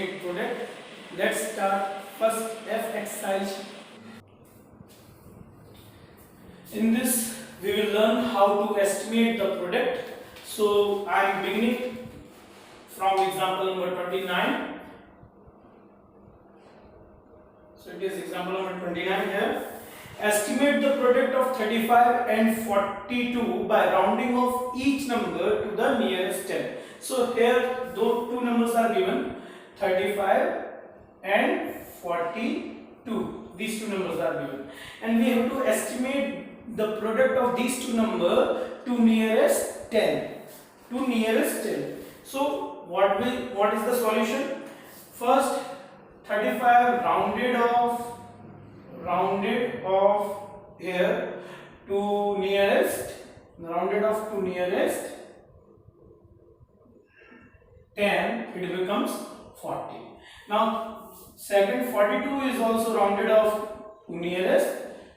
estimate product. Let's start first F exercise. In this we will learn how to estimate the product. So I am beginning from example number 29. So it is example number 29 here. Estimate the product of 35 and 42 by rounding of each number to the nearest 10. So here those two numbers are given, 35 and 42. These two numbers are given, and we have to estimate the product of these two numbers to nearest 10. To nearest 10. So what is the solution? First, 35 rounded off here to nearest, rounded off to nearest 10, it becomes 40. Now second, 42 is also rounded off to nearest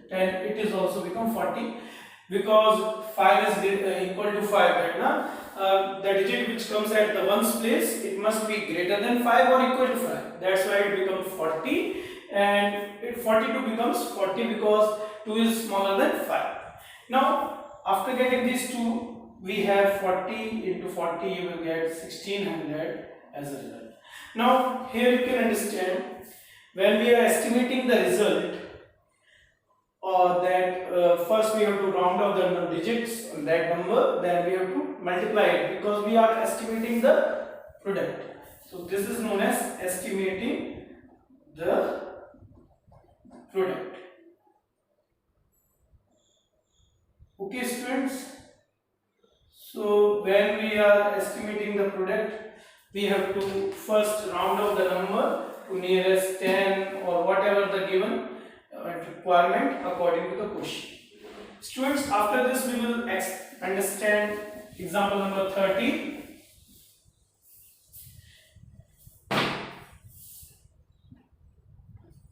10, it is also become 40, because 5 is equal to 5, right? Now the digit which comes at the ones place, it must be greater than 5 or equal to 5. That's why it becomes 40, and 42 becomes 40 because 2 is smaller than 5. Now after getting these two, we have 40 into 40, you will get 1600 as a result. Now here you can understand, when we are estimating the result, first we have to round off the digits on that number, then we have to multiply it, because we are estimating the product. So this is known as estimating the product. Okay students, so when we are estimating the product, we have to first round off the number to nearest 10 or whatever the given requirement according to the question. Students, after this we will understand example number 30.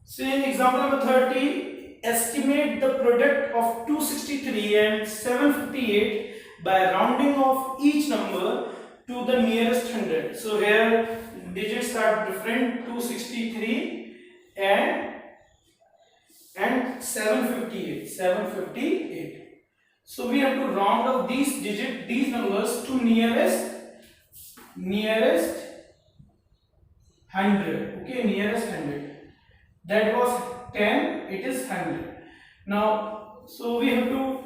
So in example number 30, estimate the product of 263 and 758 by rounding off each number to the nearest 100. So here digits are different, 263 and 758. So we have to round off these numbers to nearest 100. Okay, nearest 100. That was 10, it is 100. Now, so we have to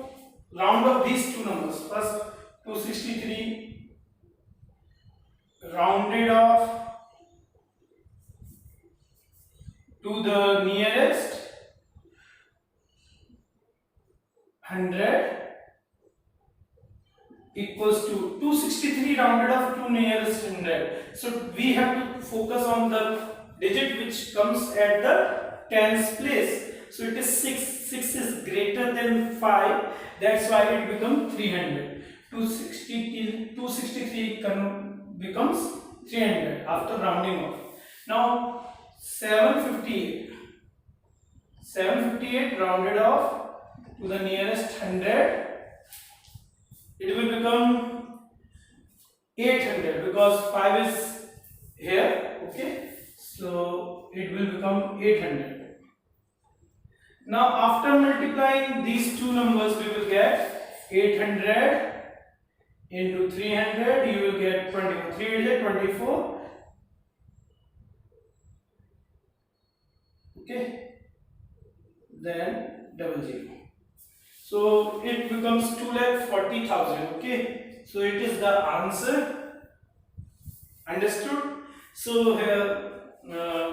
round off these two numbers. First, 263 rounded off to the nearest 100 equals to 263 rounded off to nearest 100. So we have to focus on the digit which comes at the tens place. So it is 6. 6 is greater than 5. That's why it becomes 300. 263 becomes 300 after rounding off. Now 758 rounded off to the nearest 100. It will become 800 because 5 is here. Okay, so it will become 800. Now after multiplying these two numbers, we will get 800 into 300, you will get 24. 3 is 24. Okay, then 00. So it becomes 2,40,000. Okay, so it is the answer. Understood? So here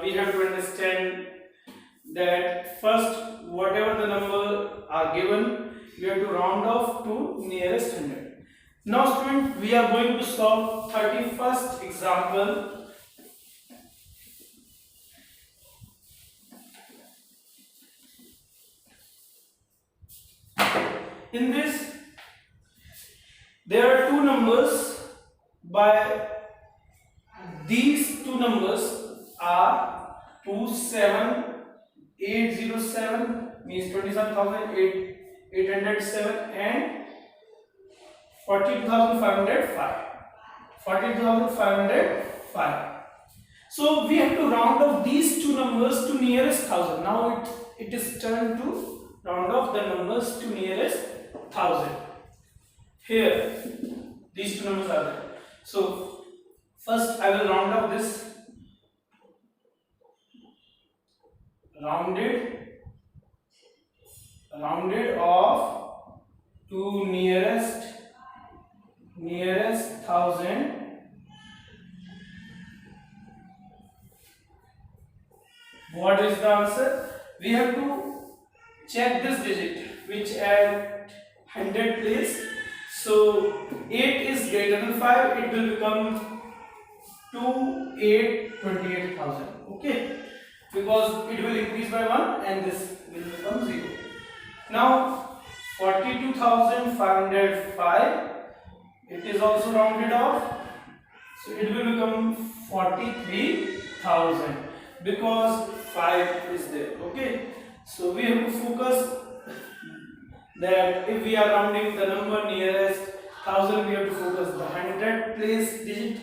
we have to understand that first, whatever the number are given, we have to round off to nearest 100. Now student, we are going to solve 31st example. In this, there are two numbers. By these two numbers are 27807, means 27,807, and 42,505. So we have to round off these two numbers to nearest thousand. Now it is turn to round off the numbers to nearest thousand. Here these two numbers are there. So first I will round off this rounded off to nearest thousand. What is the answer? We have to check this digit which at 100 place. So 8 is greater than 5, it will become 28,000. Okay, because it will increase by 1 and this will become 0. Now 42,505, it is also rounded off, so it will become 43,000 because 5 is there. Okay, so we have to focus that if we are rounding the number nearest 1000, we have to focus the 100 place digit.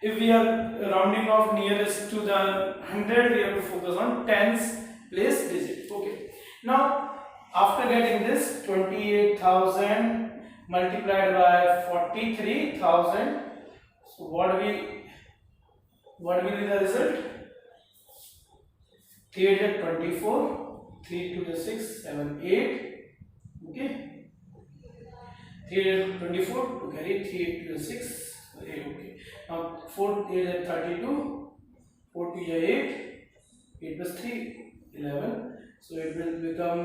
If we are rounding off nearest to the 100, we have to focus on tens place digit. Okay, now after getting this 28,000 multiplied by 43,000, so what will be the result? 3 8 is 24, 3 2 is 6, 7 8. Okay, 3 8 is 24 to carry 3 8 2 is 6, 8. Okay, now 4 8 is 32, 4 2 is 8, 8 plus 3 11, so it will become,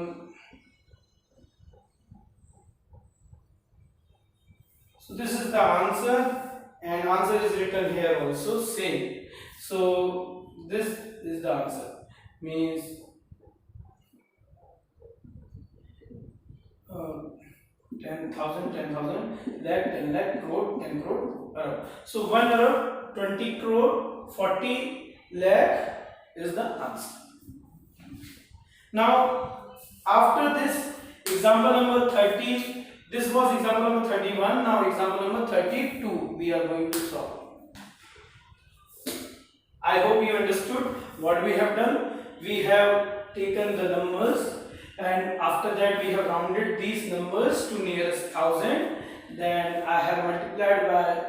so this is the answer, and answer is written here also same. So this is the answer, means 10,000, 10,000, lakh, 10 lakh, crore, 10 crore, arab. So 1 arab, 20 crore, 40 lakh is the answer. Now after this example number 30, this was example number 31, now example number 32 we are going to solve. I hope you understood what we have done. We have taken the numbers and after that we have rounded these numbers to nearest 1000, then I have multiplied by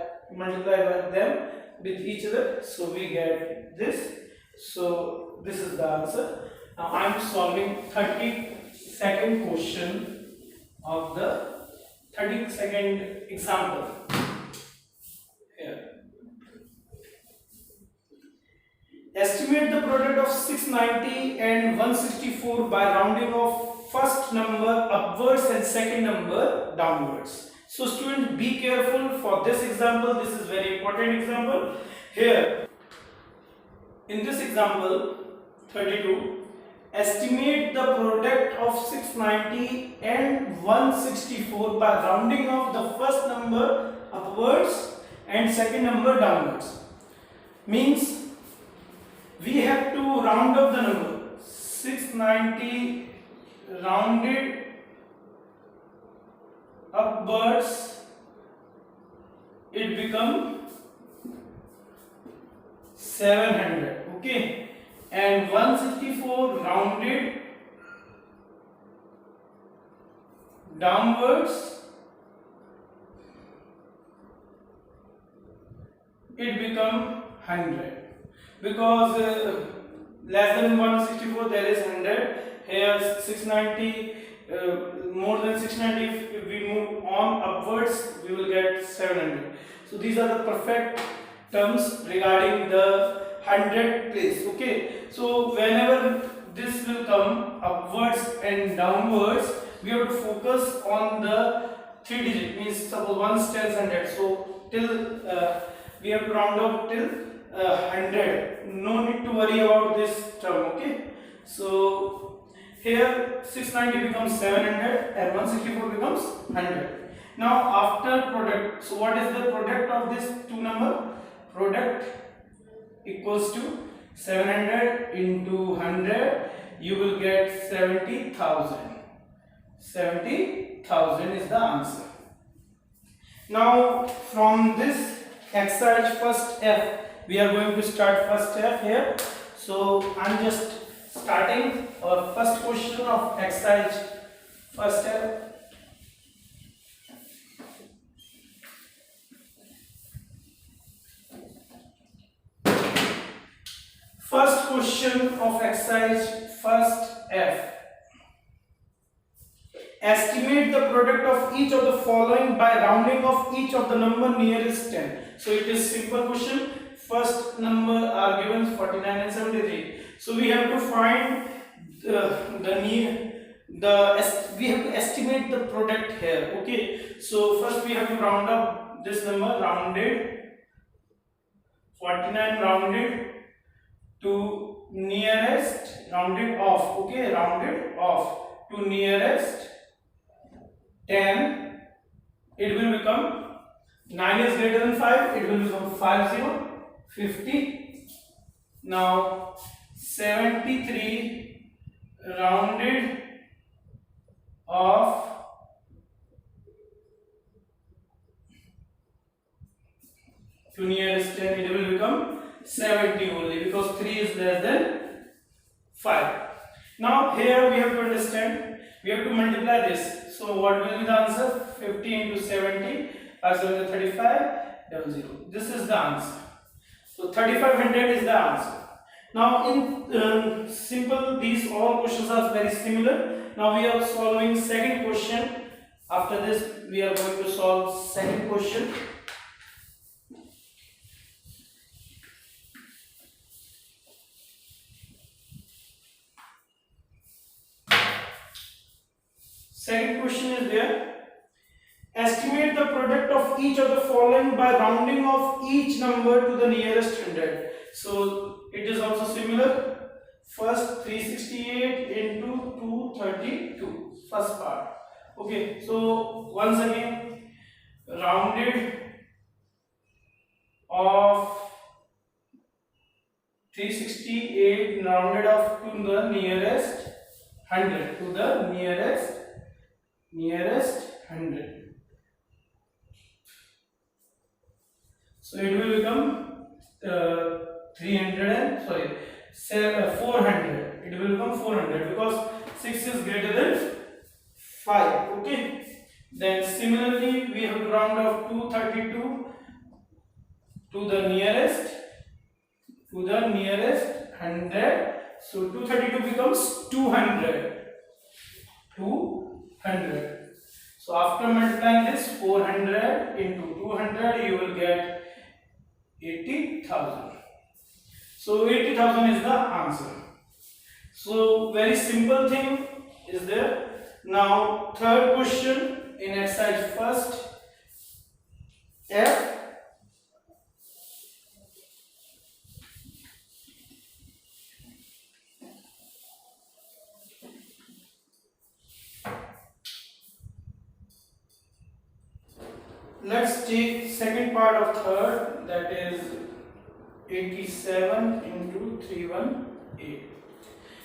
them with each other, so we get this. So this is the answer. Now I am solving 32nd question of the 32nd example. Here, estimate the product of 690 and 164 by rounding off first number upwards and second number downwards. So students, be careful for this example. This is very important example. Here in this example 32, estimate the product of 690 and 164 by rounding off the first number upwards and second number downwards. Means we have to round up the number 690 rounded upwards, it become 700. Okay, and 164 rounded downwards, it become 100, because less than 164 there is 100. Here 690, more than 690, if we move on upwards we will get 700. So these are the perfect terms regarding the 100 place. Okay, so whenever this will come upwards and downwards, we have to focus on the 3 digit, means suppose 1 stands 100, so till we have to round up till 100. No need to worry about this term. Okay, so here 690 becomes 700 and 164 becomes 100. Now after product, so what is the product of this two number? Product equals to 700 into 100, you will get 70,000. 70,000 is the answer. Now from this exercise first F, we are going to start first step here. So I'm just starting our first question of exercise first step. First question of exercise first F. Estimate the product of each of the following by rounding of each of the number nearest 10. So it is simple question. First number are given 49 and 73. So we have to find we have to estimate the product here. Okay. So first we have to round up this number, rounded 49 rounded to nearest, rounded off. Okay, rounded off to nearest 10. It will become 9 is greater than 5. It will become 50. Now 73 rounded off to nearest 10. It will become 70 only, because 3 is less than 5. Now here we have to understand, we have to multiply this. So what will be the answer? 50 into 70 as well as 3500. This is the answer. So 3500 is the answer. Now in simple, these all questions are very similar. Now we are solving second question. After this we are going to solve second question. Second question is there. Estimate the product of each of the following by rounding off each number to the nearest 100. So it is also similar. First 368 into 232. First part. Okay. So once again, rounded off 368 rounded off to the nearest 100. To the nearest 100. So it will become 400. It will become 400 because 6 is greater than 5. Okay. Then similarly we have to round off 232 to the nearest 100. So 232 becomes 200. So after multiplying this 400 into 200, you will get 80,000. So 80,000 is the answer. So very simple thing is there. Now third question in exercise first F. Let's take second part of third, that is 87 into 318.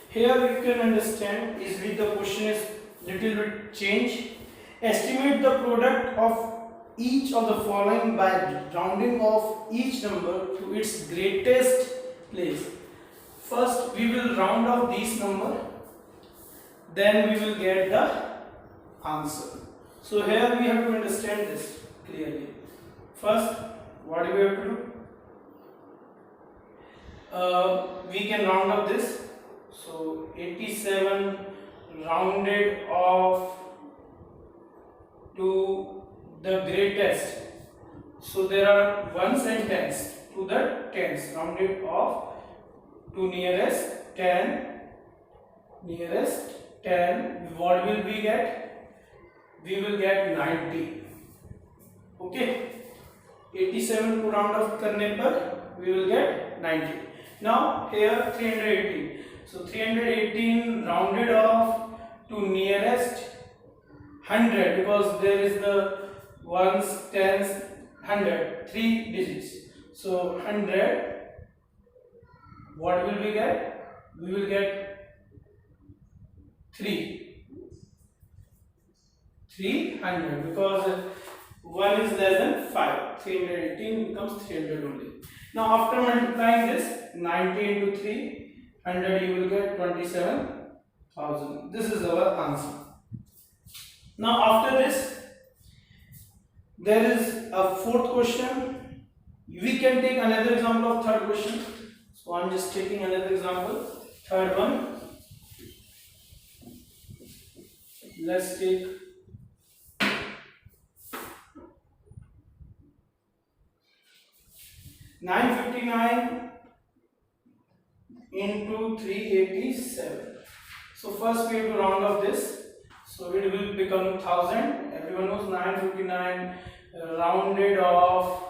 Here you can understand easily, the question is little bit change. Estimate the product of each of the following by rounding off each number to its greatest place. First we will round off these number, then we will get the answer. So here we have to understand this clearly. First, what do we have to do? We can round up this. So 87 rounded off to the greatest. So there are ones and tens, to the tens, rounded off to nearest 10. What will we get? We will get 90. Okay, 87 को round off करने पर we will get 90. Now here 318. So 318 rounded off to nearest 100, because there is the ones, tens, 100, 3 digits. So 100. What will we get? We will get 300, because 1 is less than 5. 318 becomes 300 only. Now after multiplying this 90 into 300, you will get 27,000. This is our answer. Now after this there is a fourth question. We can take another example of third question. So I'm just taking another example, third one. Let's take $959 into 387. So first we have to round off this. So it will become 1000. Everyone knows 959 rounded off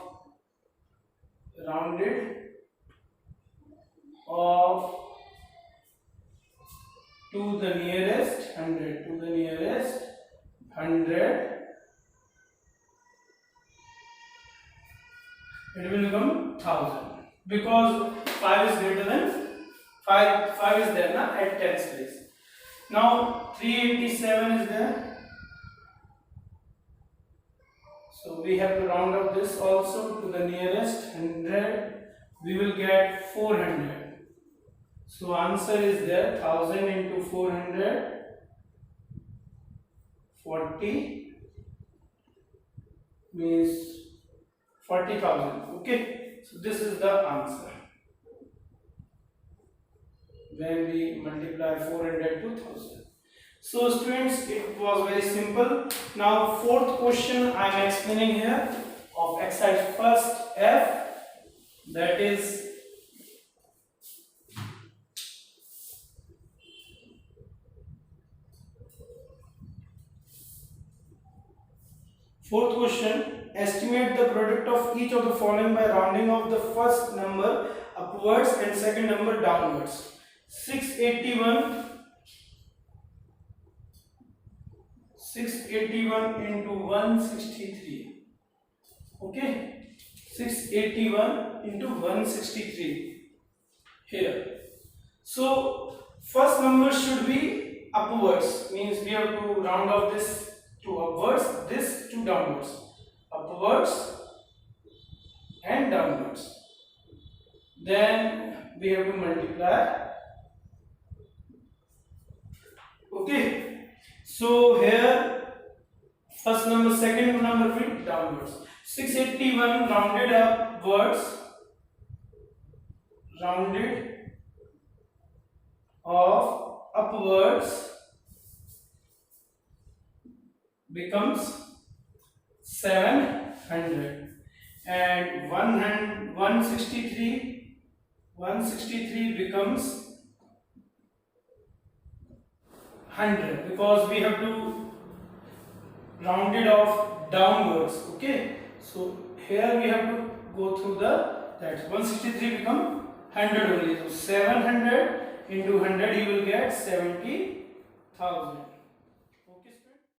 to the nearest 100, to the nearest 100, it will become 1000 because 5 is greater than 5 is there na, at tens place. Now 387 is there, so we have to round up this also to the nearest 100. We will get 400. So answer is there, 1000 into 400, 40 means 40,000. Okay, so this is the answer when we multiply 400 to 1000. So students, it was very simple. Now fourth question I am explaining here of exercise first F, that is fourth question. Estimate the product of each of the following by rounding off the first number upwards and second number downwards. 681 into 163. Okay, 681 into 163 here. So first number should be upwards, means we have to round off this to upwards, this to downwards, upwards and downwards. Then we have to multiply. Okay, so here first number, second number will downwards. 681 rounded upwards, rounded off upwards becomes 700, and 163 becomes 100 because we have to round it off downwards. Okay, so here we have to go through the that 163 become 100 only. So 700 into 100 you will get 70,000.